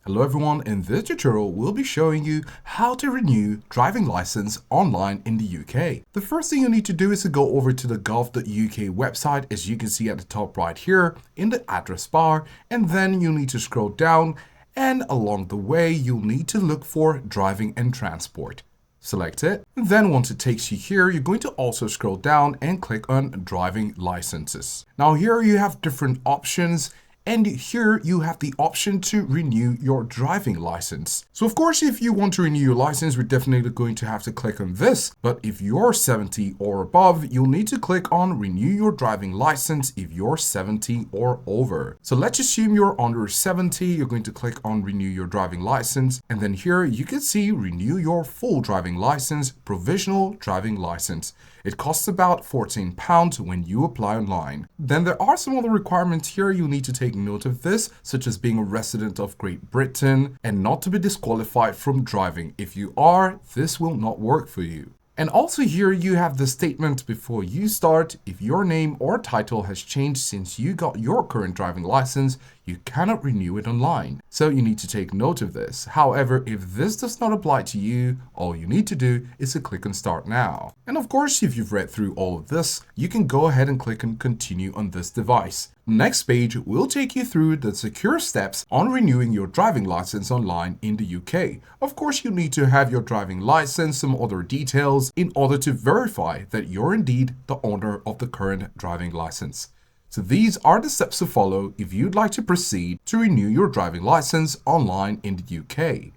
Hello everyone, in this tutorial we'll be showing you how to renew driving license online in the UK. The first thing you need to do is to go over to the gov.uk website, as you can see at the top right here in the address bar, and then you need to scroll down, and along the way you'll need to look for driving and transport. Select it, and then once it takes you here, you're going to also scroll down and click on driving licenses. Now here you have different options, and here you have the option to renew your driving license. So of course, if you want to renew your license, we're definitely going to have to click on this. But if you're 70 or above, you'll need to click on renew your driving license if you're 70 or over. So let's assume you're under 70, you're going to click on renew your driving license. And then here you can see renew your full driving license, provisional driving license. It costs about £14 when you apply online. Then there are some other requirements here. You need to take note of this, such as being a resident of Great Britain and not to be disqualified from driving. If you are, this will not work for you. And also here you have the statement before you start. If your name or title has changed since you got your current driving license, you cannot renew it online. So you need to take note of this. However, if this does not apply to you, all you need to do is to click on Start Now. And of course, if you've read through all of this, you can go ahead and click on Continue on this device. Next page will take you through the secure steps on renewing your driving license online in the UK. Of course, you need to have your driving license, some other details in order to verify that you're indeed the owner of the current driving license. So these are the steps to follow if you'd like to proceed to renew your driving license online in the UK.